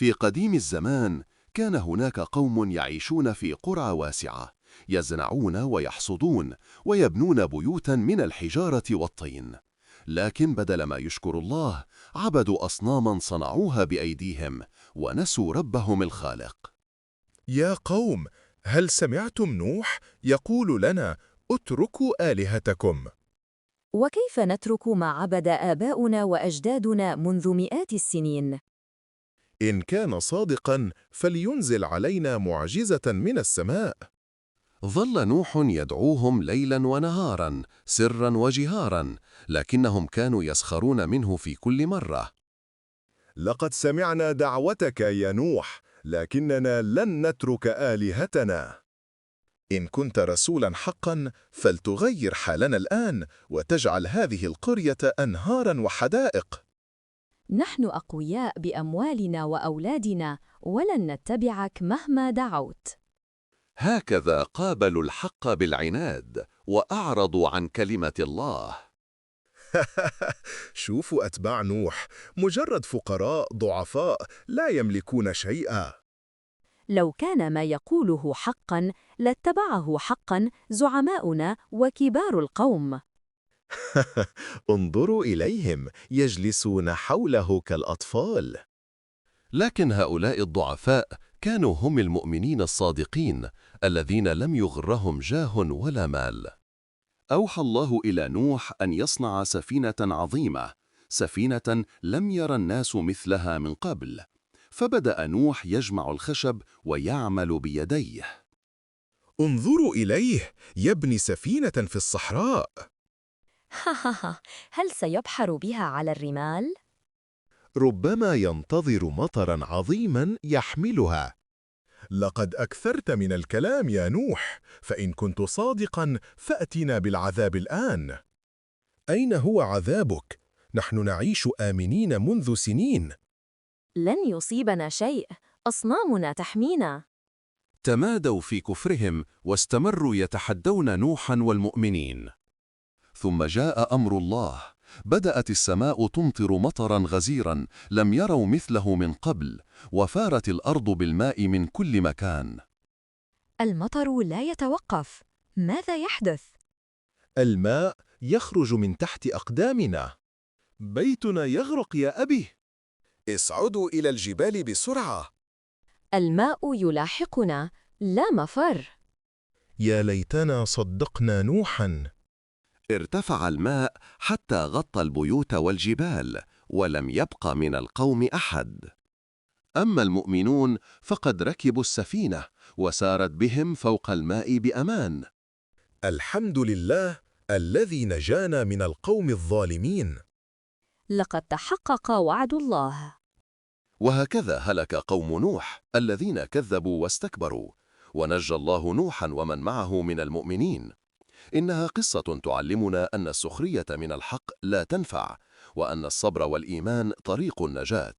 في قديم الزمان كان هناك قوم يعيشون في قرى واسعة، يزرعون ويحصدون ويبنون بيوتا من الحجارة والطين. لكن بدل ما يشكروا الله عبدوا أصناما صنعوها بأيديهم ونسوا ربهم الخالق. يا قوم، هل سمعتم نوح يقول لنا اتركوا آلهتكم؟ وكيف نترك ما عبد آباؤنا وأجدادنا منذ مئات السنين؟ إن كان صادقا فلينزل علينا معجزة من السماء. ظل نوح يدعوهم ليلا ونهارا سرا وجهارا، لكنهم كانوا يسخرون منه في كل مرة. لقد سمعنا دعوتك يا نوح، لكننا لن نترك آلهتنا. إن كنت رسولا حقا فلتغير حالنا الآن وتجعل هذه القرية أنهارا وحدائق. نحن أقوياء بأموالنا وأولادنا ولن نتبعك مهما دعوت. هكذا قابلوا الحق بالعناد وأعرضوا عن كلمة الله. شوفوا أتباع نوح، مجرد فقراء ضعفاء لا يملكون شيئا. لو كان ما يقوله حقا لاتبعه حقا زعماؤنا وكبار القوم. انظروا إليهم يجلسون حوله كالأطفال. لكن هؤلاء الضعفاء كانوا هم المؤمنين الصادقين الذين لم يغرهم جاه ولا مال. أوحى الله إلى نوح أن يصنع سفينة عظيمة، سفينة لم يرى الناس مثلها من قبل. فبدأ نوح يجمع الخشب ويعمل بيديه. انظروا إليه يبني سفينة في الصحراء. هل سيبحر بها على الرمال؟ ربما ينتظر مطرا عظيما يحملها. لقد أكثرت من الكلام يا نوح، فإن كنت صادقا فأتنا بالعذاب الآن. أين هو عذابك؟ نحن نعيش آمنين منذ سنين. لن يصيبنا شيء، أصنامنا تحمينا. تمادوا في كفرهم واستمروا يتحدون نوحا والمؤمنين. ثم جاء أمر الله، بدأت السماء تمطر مطرا غزيرا لم يروا مثله من قبل، وفارت الأرض بالماء من كل مكان. المطر لا يتوقف، ماذا يحدث؟ الماء يخرج من تحت أقدامنا. بيتنا يغرق يا أبي. اصعدوا إلى الجبال بسرعة. الماء يلاحقنا، لا مفر. يا ليتنا صدقنا نوحا. ارتفع الماء حتى غطى البيوت والجبال، ولم يبق من القوم أحد. أما المؤمنون فقد ركبوا السفينة وسارت بهم فوق الماء بأمان. الحمد لله الذي نجانا من القوم الظالمين. لقد تحقق وعد الله. وهكذا هلك قوم نوح الذين كذبوا واستكبروا، ونجى الله نوحا ومن معه من المؤمنين. إنها قصة تعلمنا أن السخرية من الحق لا تنفع، وأن الصبر والإيمان طريق النجاة.